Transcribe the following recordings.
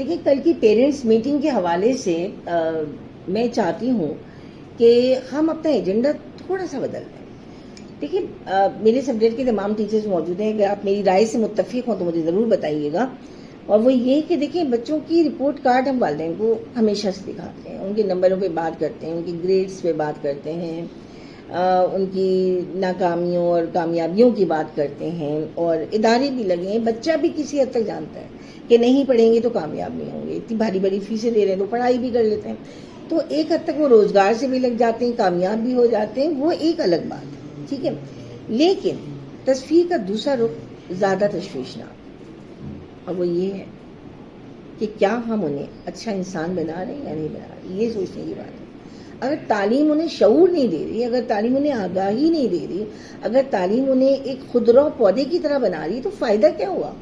دیکھیں کل کی پیرنٹس میٹنگ کے حوالے سے میں چاہتی ہوں کہ ہم اپنا ایجنڈا تھوڑا سا بدل دیں. دیکھیے میرے سبجیکٹ کے تمام ٹیچرز موجود ہیں. اگر آپ میری رائے سے متفق ہوں تو مجھے ضرور بتائیے گا. اور وہ یہ کہ دیکھیں بچوں کی رپورٹ کارڈ ہم والدین کو ہمیشہ سے دکھاتے ہیں, ان کے نمبروں پہ بات کرتے ہیں, ان کی گریڈز پہ بات کرتے ہیں, ان کی ناکامیوں اور کامیابیوں کی بات کرتے ہیں. اور ادارے بھی لگے ہیں, بچہ بھی کسی حد تک جانتا ہے کہ نہیں پڑھیں گے تو کامیاب نہیں ہوں گے, اتنی بھاری بڑی فیسیں دے رہے ہیں تو پڑھائی بھی کر لیتے ہیں, تو ایک حد تک وہ روزگار سے بھی لگ جاتے ہیں, کامیاب بھی ہو جاتے ہیں, وہ ایک الگ بات ہے. ٹھیک ہے, لیکن تصویر کا دوسرا رخ زیادہ تشویشناک, اور وہ یہ ہے کہ کیا ہم انہیں اچھا انسان بنا رہے ہیں یا نہیں بنا رہے. یہ سوچنے کی بات ہے. اگر تعلیم انہیں شعور نہیں دے رہی, اگر تعلیم انہیں آگاہی نہیں دے رہی, اگر تعلیم انہیں ایک خودرو پودے کی طرح بنا رہی, تو فائدہ کیا ہوا.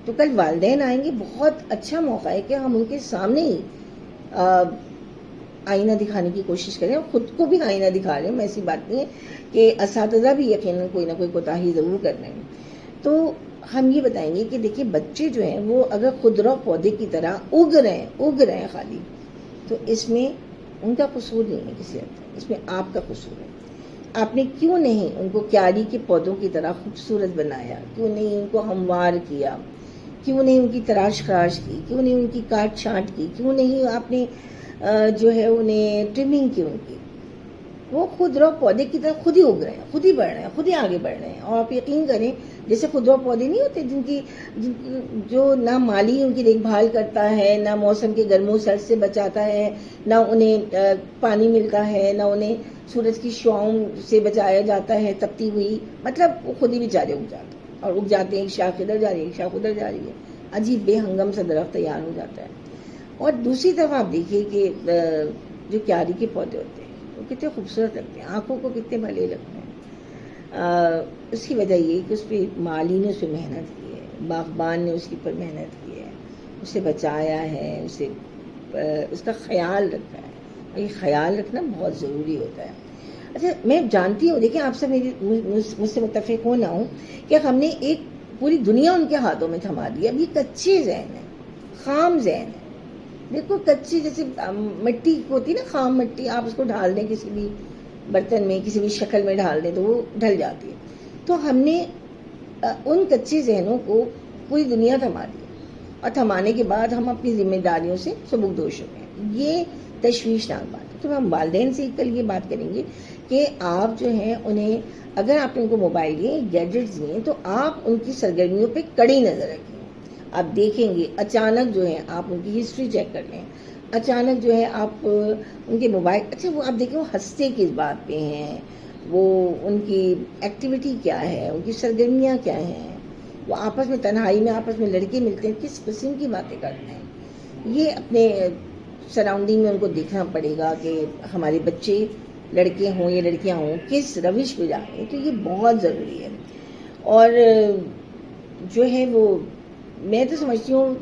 تو کل والدین آئیں گے, بہت اچھا موقع ہے کہ ہم ان کے سامنے ہی آئینہ دکھانے کی کوشش کریں, اور خود کو بھی آئینہ دکھا رہے ہیں. ایسی بات نہیں ہے کہ اساتذہ بھی یقیناً کوئی نہ کوئی کوتاہی ضرور کر رہے ہیں. تو ہم یہ بتائیں گے کہ دیکھیے بچے جو ہیں وہ اگر خودرو پودے کی طرح اگ رہے ہیں خالی, تو اس میں ان کا قصور نہیں ہے کسی حد تک, اس میں آپ کا قصور ہے. آپ نے کیوں نہیں ان کو کیاری کے پودوں کی طرح خوبصورت بنایا, کیوں نہیں ان کو ہموار کیا, کیوں نہیں ان کی تراش خراش کی, کیوں نہیں ان کی کاٹ چھانٹ کی, کیوں نہیں آپ نے جو ہے انہیں ٹرمنگ کی ان کی. وہ خودرو پودے کی طرح خود ہی اگ رہے ہیں, خود ہی بڑھ رہے ہیں, خود ہی آگے بڑھ رہے ہیں. اور آپ یقین کریں جیسے خودرو پودے نہیں ہوتے جن کی جو نہ مالی ان کی دیکھ بھال کرتا ہے, نہ موسم کے گرم و سرد سے بچاتا ہے, نہ انہیں پانی ملتا ہے, نہ انہیں سورج کی شعاؤں سے بچایا جاتا ہے تپتی ہوئی, مطلب وہ خود ہی بیچارے اگ جاتے ہیں, اور اگ جاتے ہیں, ایک شاخ ادھر جا رہی ہے, ایک شاخ ادھر جا رہی ہے, عجیب بے ہنگم سا درخت تیار ہو جاتا ہے. اور دوسری طرف آپ دیکھیے کہ جو کیاری کے پودے ہوتے ہیں وہ کتنے خوبصورت لگتے ہیں, آنکھوں کو کتنے بھلے لگتے ہیں. اس کی وجہ یہ کہ اس پہ مالی نے اس پہ محنت کی ہے, باغبان نے اس کے اوپر محنت کی ہے, اسے بچایا ہے, اسے اس کا خیال رکھا ہے. اور یہ خیال رکھنا بہت ضروری ہوتا ہے. اچھا میں جانتی ہوں, دیکھیں آپ سب مجھ سے متفق ہو نہ ہوں کہ ہم نے ایک پوری دنیا ان کے ہاتھوں میں تھما دی. اب یہ کچے ذہن ہے, خام ذہن ہے. دیکھو کچی جیسے مٹی ہوتی ہے نا, خام مٹی, آپ اس کو ڈال دیں کسی بھی برتن میں, کسی بھی شکل میں ڈال دیں تو وہ ڈھل جاتی ہے. تو ہم نے ان کچے ذہنوں کو پوری دنیا تھما دی, اور تھمانے کے بعد ہم اپنی ذمہ داریوں سے سبکدوش ہو گئے. یہ تشویشناک بات ہے. تو ہم والدین سے کل یہ بات کریں گے کہ آپ جو ہیں انہیں, اگر آپ نے ان کو موبائل دیے, گیجٹس دیے, تو آپ ان کی سرگرمیوں پہ کڑی نظر رکھیں. آپ دیکھیں گے اچانک جو ہے آپ ان کی ہسٹری چیک کر لیں, اچانک جو ہے آپ ان کے موبائل, اچھا وہ آپ دیکھیں وہ ہنستے کس بات پہ ہیں, وہ ان کی ایکٹیویٹی کیا ہے, ان کی سرگرمیاں کیا ہیں, وہ آپس میں تنہائی میں آپس میں لڑکے ملتے ہیں کس قسم کی باتیں کرتے ہیں. یہ اپنے سراؤنڈنگ میں ان کو دیکھنا پڑے گا کہ ہمارے بچے لڑکے ہوں یا لڑکیاں ہوں کس روش پہ جا رہے ہیں. تو یہ بہت ضروری ہے. اور جو ہے وہ میں تو سمجھتی ہوں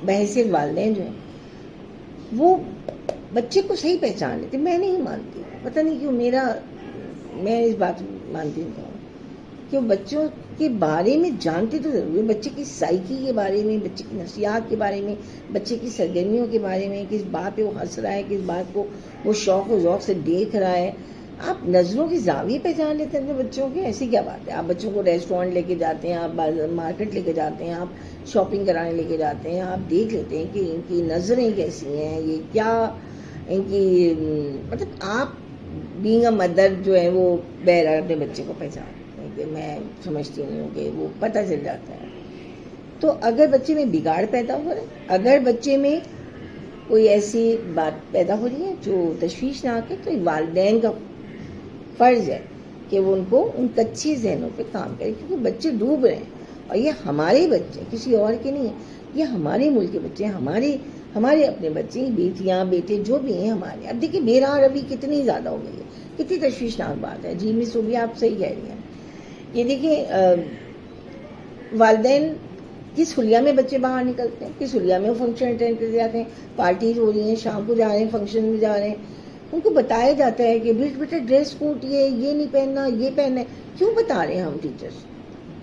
بحیثیت والدین جو ہیں وہ بچے کو صحیح پہچان لیتے. میں نہیں مانتی, پتہ نہیں کیوں, میں اس بات مانتی ہوں کہ وہ بچوں کے بارے میں جانتے تو ضرور ہے, بچے کی سائیکی کے بارے میں, بچے کی نفسیات کے بارے میں, بچے کی سرگرمیوں کے بارے میں, کس بات پہ وہ ہنس رہا ہے, کس بات کو وہ شوق و ذوق سے دیکھ رہا ہے. آپ نظروں کی زاویے پہچان لیتے ہیں اپنے بچوں کے, ایسی کیا بات ہے. آپ بچوں کو ریسٹورینٹ لے کے جاتے ہیں, آپ مارکیٹ لے کے جاتے ہیں, آپ شاپنگ کرانے لے کے جاتے ہیں, آپ دیکھ لیتے ہیں کہ ان کی نظریں کیسی ہیں, یہ کیا ان کی, مطلب آپ بینگ اے مدر جو ہے وہ بہرحال اپنے بچے کو پہچان, کہ میں سمجھتی ہوں کہ وہ پتہ چل جاتا ہے. تو اگر بچے میں بگاڑ پیدا ہو رہا ہے, اگر بچے میں کوئی ایسی بات پیدا ہو رہی ہے جو تشویشناک ہے, تو والدین کا فرض ہے کہ وہ ان کو ان کچی ذہنوں پہ کام کرے, کیونکہ بچے ڈوب رہے ہیں. اور یہ ہمارے بچے, کسی اور کے نہیں ہیں, یہ ہمارے ملک کے بچے ہیں, ہمارے اپنے بچے, بیٹیاں بیٹے جو بھی ہیں ہمارے. اب دیکھیں بے راہ روی کتنی زیادہ ہو گئی ہے, کتنی تشویشناک بات ہے. جی مس بھی آپ صحیح کہہ رہی ہیں. یہ دیکھیں والدین کس حلیہ میں بچے باہر نکلتے ہیں, کس حلیہ میں وہ فنکشن اٹینڈ کر جاتے ہیں, پارٹیز ہو رہی ہیں, شام کو جا رہے ہیں, فنکشن میں جا رہے ہیں, ان کو بتایا جاتا ہے کہ بیٹا ڈریس کوڈ یہ نہیں پہننا, یہ پہننا ہے. کیوں بتا رہے ہیں ہم ٹیچرس؟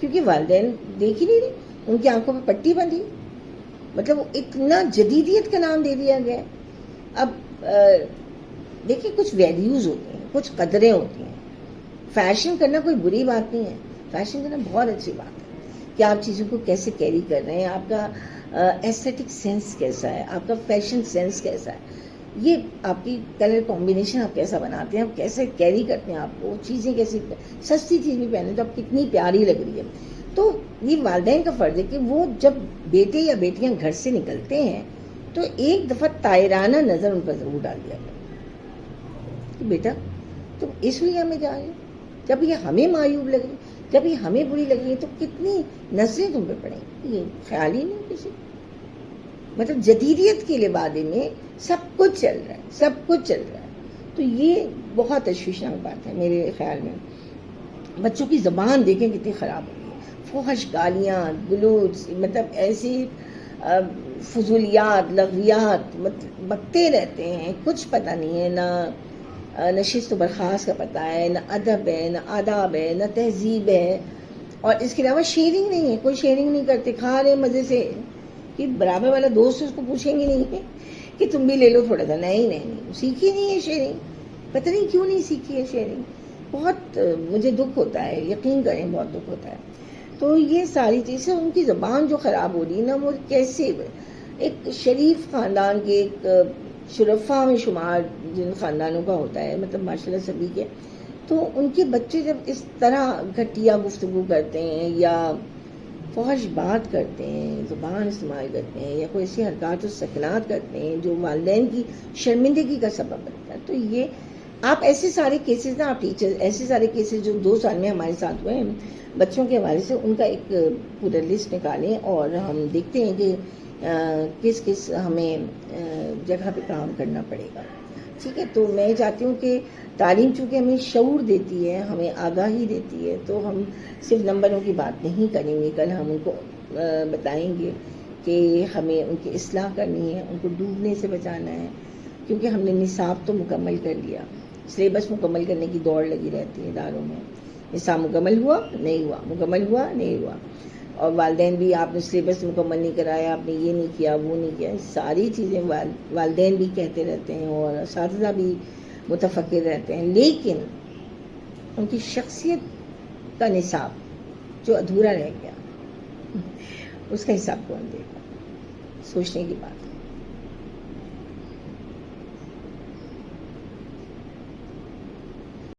کیونکہ والدین دیکھ ہی نہیں رہے, ان کی آنکھوں پہ پٹی بندھی, مطلب اتنا جدیدیت کا نام دے دیا گیا. اب دیکھیں کچھ ویلیوز ہوتی ہیں, کچھ قدریں ہوتی ہیں. فیشن کرنا کوئی بری بات نہیں ہے, فیشن کرنا بہت اچھی بات ہے کہ آپ چیزوں کو کیسے کیری کر رہے ہیں, آپ کا ایستھیٹک سینس کیسا ہے, آپ کا فیشن سینس کیسا ہے, یہ آپ کی کلر کمبینیشن آپ کیسا بناتے ہیں, آپ کیسے کیری کرتے ہیں, آپ کو چیزیں کیسی, سستی چیز بھی پہنے تو آپ کتنی پیاری لگ رہی ہے. تو یہ والدین کا فرض ہے کہ وہ جب بیٹے یا بیٹیاں گھر سے نکلتے ہیں تو ایک دفعہ طائرانہ نظر ان پر ضرور ڈال دیا کرے کہ بیٹا تم اس دنیا میں جا رہے ہو, جب یہ ہمیں معیوب لگ رہی, جب یہ ہمیں بری لگ رہی ہے تو کتنی نسلیں تم پہ پڑیں. یہ خیال ہی نہیں کسی, مطلب جدیدیت کے لبادے میں سب کچھ چل رہا ہے, سب کچھ چل رہا ہے. تو یہ بہت تشویشناک بات ہے میرے خیال میں. بچوں کی زبان دیکھیں کتنی خراب ہو گئی ہے, فحش گالیاں گلوچ, مطلب ایسی فضولیات لغویات مطلب بکتے رہتے ہیں, کچھ پتہ نہیں ہے, نہ نشست و برخاست کا پتہ ہے, نہ ادب ہے, نہ آداب ہے, نہ تہذیب ہے. اور اس کے علاوہ شیئرنگ نہیں ہے, کوئی شیئرنگ نہیں کرتے, کھا رہے مزے سے, کہ برابر والا دوست اس کو پوچھیں گے نہیں کہ تم بھی لے لو تھوڑا سا, نہیں, سیکھی نہیں ہے شیئرنگ, پتہ نہیں کیوں نہیں سیکھی ہے شیئرنگ. بہت مجھے دکھ ہوتا ہے, یقین کریں بہت دکھ ہوتا ہے. تو یہ ساری چیزیں, ان کی زبان جو خراب ہو رہی ہے نا, وہ کیسے ایک شریف خاندان کے, ایک شرفا میں شمار جن خاندانوں کا ہوتا ہے, مطلب ماشاء اللہ سبھی کے, تو ان کے بچے جب اس طرح گھٹیا گفتگو کرتے ہیں یا فحش بات کرتے ہیں, زبان استعمال کرتے ہیں, یا کوئی ایسی حرکات و سکنات کرتے ہیں جو والدین کی شرمندگی کا سبب بنتا ہے. تو یہ آپ ایسے سارے کیسز نا, آپ ٹیچر ایسے سارے کیسز جو 2 سال میں ہمارے ساتھ ہوئے ہیں بچوں کے حوالے سے, ان کا ایک پورا لسٹ نکالیں اور ہم دیکھتے ہیں کہ کس کس ہمیں جگہ پہ کام کرنا پڑے گا. ٹھیک ہے, تو میں چاہتی ہوں کہ تعلیم چونکہ ہمیں شعور دیتی ہے, ہمیں آگاہی دیتی ہے, تو ہم صرف نمبروں کی بات نہیں کریں گے. کل ہم ان کو بتائیں گے کہ ہمیں ان کی اصلاح کرنی ہے, ان کو ڈوبنے سے بچانا ہے, کیونکہ ہم نے نصاب تو مکمل کر لیا, سلیبس مکمل کرنے کی دوڑ لگی رہتی ہے اداروں میں. نصاب مکمل ہوا نہیں ہوا, مکمل ہوا نہیں ہوا, اور والدین بھی آپ نے سلیبس مکمل نہیں کرایا, آپ نے یہ نہیں کیا وہ نہیں کیا, ساری چیزیں والدین بھی کہتے رہتے ہیں اور اساتذہ بھی متفکر رہتے ہیں. لیکن ان کی شخصیت کا نصاب جو ادھورا رہ گیا اس کا حساب کون دے گا؟ سوچنے کی بات ہے.